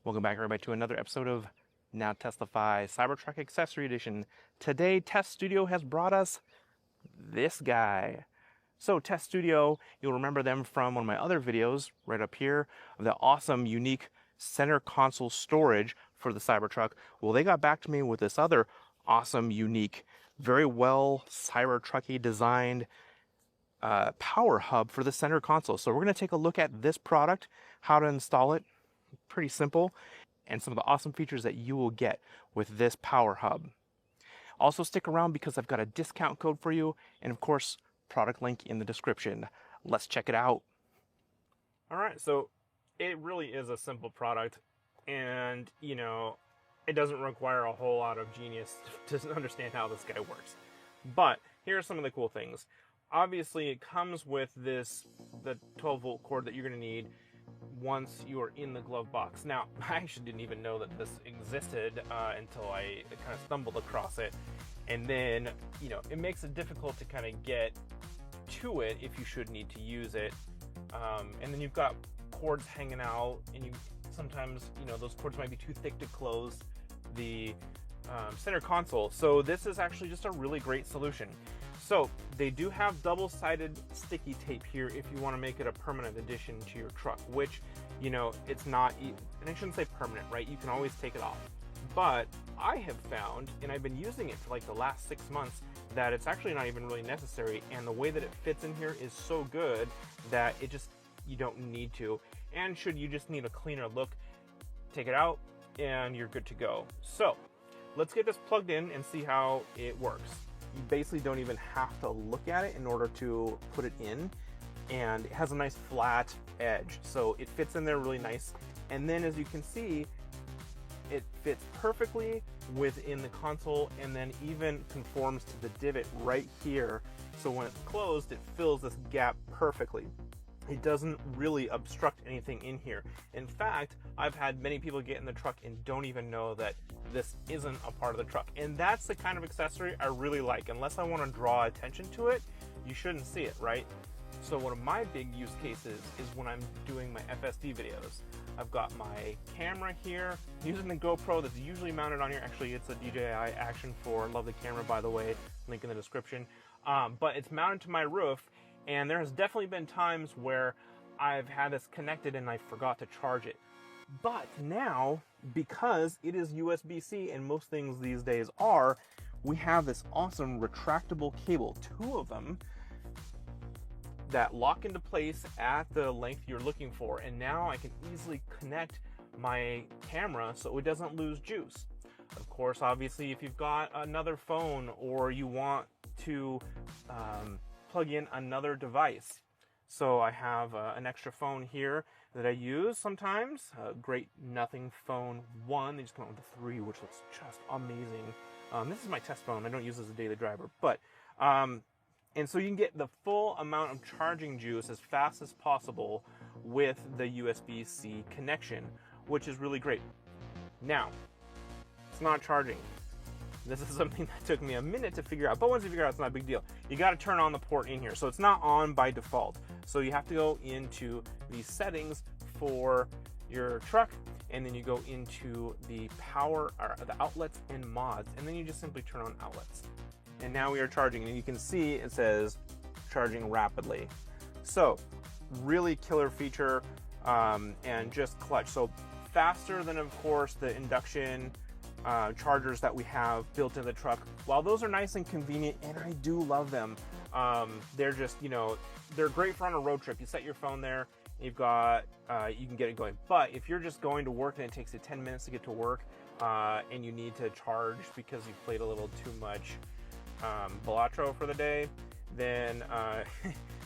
Welcome back, everybody, to another episode of Now Testify Cybertruck Accessory Edition. Today, Tesstudio has brought us this guy. So, Tesstudio, you'll remember them from one of my other videos right up here, the awesome, unique center console storage for the Cybertruck. Well, they got back to me with this other awesome, unique, very well Cybertrucky designed power hub for the center console. So, we're going to take a look at this product, how to install it. Pretty simple, and some of the awesome features that you will get with this power hub. Also stick around because I've got a discount code for you, and of course, product link in the description. Let's check it out. All right, so it really is a simple product, and it doesn't require a whole lot of genius to understand how this guy works. But here are some of the cool things. Obviously, it comes with the 12-volt cord that you're going to need once you are in the glove box. Now, I actually didn't even know that this existed until I kind of stumbled across it. And then, it makes it difficult to kind of get to it if you should need to use it. And then you've got cords hanging out, and sometimes, those cords might be too thick to close the center console. So this is actually just a really great solution. So they do have double-sided sticky tape here if you want to make it a permanent addition to your truck, which, it's not, and I shouldn't say permanent, right? You can always take it off. But I have found, and I've been using it for like the last 6 months, that it's actually not even really necessary. And the way that it fits in here is so good that you don't need to. And should you just need a cleaner look, take it out and you're good to go. So let's get this plugged in and see how it works. You basically don't even have to look at it in order to put it in, and it has a nice flat edge, so it fits in there really nice. And then, as you can see, it fits perfectly within the console, and then even conforms to the divot right here, so when it's closed it fills this gap perfectly. It doesn't really obstruct anything in here. In fact, I've had many people get in the truck and don't even know that this isn't a part of the truck. And that's the kind of accessory I really like. Unless I want to draw attention to it, you shouldn't see it, right? So one of my big use cases is when I'm doing my FSD videos. I've got my camera here, using the GoPro that's usually mounted on here. Actually, it's a DJI Action 4. Love the camera, by the way. Link in the description. But it's mounted to my roof. And there has definitely been times where I've had this connected and I forgot to charge it. But now, because it is USB-C and most things these days are, we have this awesome retractable cable, 2 of them, that lock into place at the length you're looking for. And now I can easily connect my camera so it doesn't lose juice. Of course, obviously, if you've got another phone or you want to plug in another device. So I have an extra phone here that I use sometimes. Great Nothing Phone 1. They just come out with the 3, which looks just amazing. This is my test phone. I don't use it as a daily driver. But and so you can get the full amount of charging juice as fast as possible with the USB-C connection, which is really great. Now, it's not charging. This is something that took me a minute to figure out, but once you figure out, it's not a big deal. You got to turn on the port in here, so it's not on by default. So you have to go into the settings for your truck, and then you go into the power, or the outlets and mods, and then you just simply turn on outlets. And now we are charging, and you can see it says charging rapidly. So really killer feature, and just clutch. So faster than, of course, the induction chargers that we have built in the truck. While those are nice and convenient, and I do love them, they're just, they're great for on a road trip. You set your phone there, you've got, you can get it going. But if you're just going to work and it takes you 10 minutes to get to work, and you need to charge because you've played a little too much Balatro for the day, then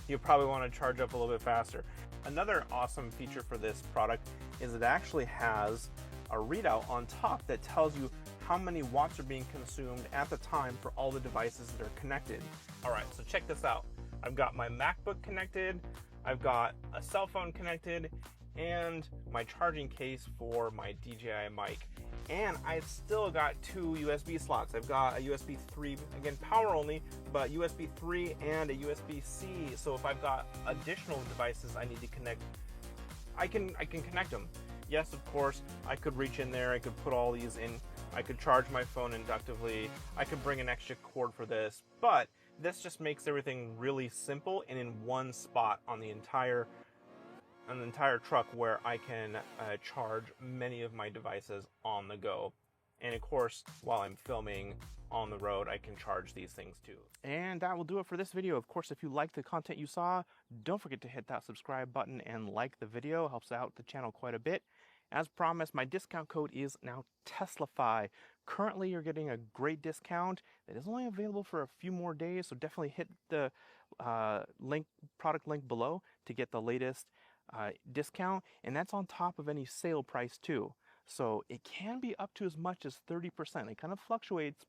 you probably want to charge up a little bit faster. Another awesome feature for this product is it actually has a readout on top that tells you how many watts are being consumed at the time for all the devices that are connected. All right, so check this out. I've got my MacBook connected, I've got a cell phone connected, and my charging case for my DJI mic. And I've still got 2 USB slots. I've got a USB 3, again, power only, but USB 3 and a USB-C. So if I've got additional devices I need to connect, I can connect them. Yes, of course, I could reach in there, I could put all these in, I could charge my phone inductively, I could bring an extra cord for this, but this just makes everything really simple and in one spot on the entire truck, where I can charge many of my devices on the go. And of course, while I'm filming on the road, I can charge these things too. And that will do it for this video. Of course, if you liked the content you saw, don't forget to hit that subscribe button and like the video. It helps out the channel quite a bit. As promised, my discount code is now TESLAFY. Currently, you're getting a great discount that is only available for a few more days, so definitely hit the product link below to get the latest discount, and that's on top of any sale price too. So it can be up to as much as 30%. It kind of fluctuates,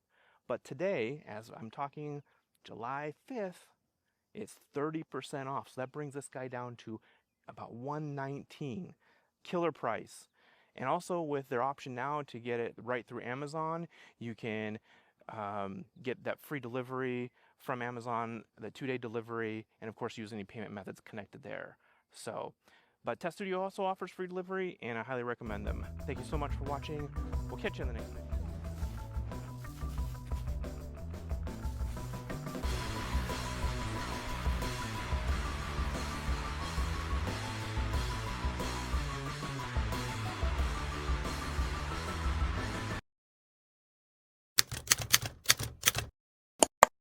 but today, as I'm talking July 5th, it's 30% off. So that brings this guy down to about $119. Killer price. And also with their option now to get it right through Amazon, you can get that free delivery from Amazon, the 2-day delivery, and of course use any payment methods connected there. So, but Tesstudio also offers free delivery, and I highly recommend them. Thank you so much for watching. We'll catch you in the next video.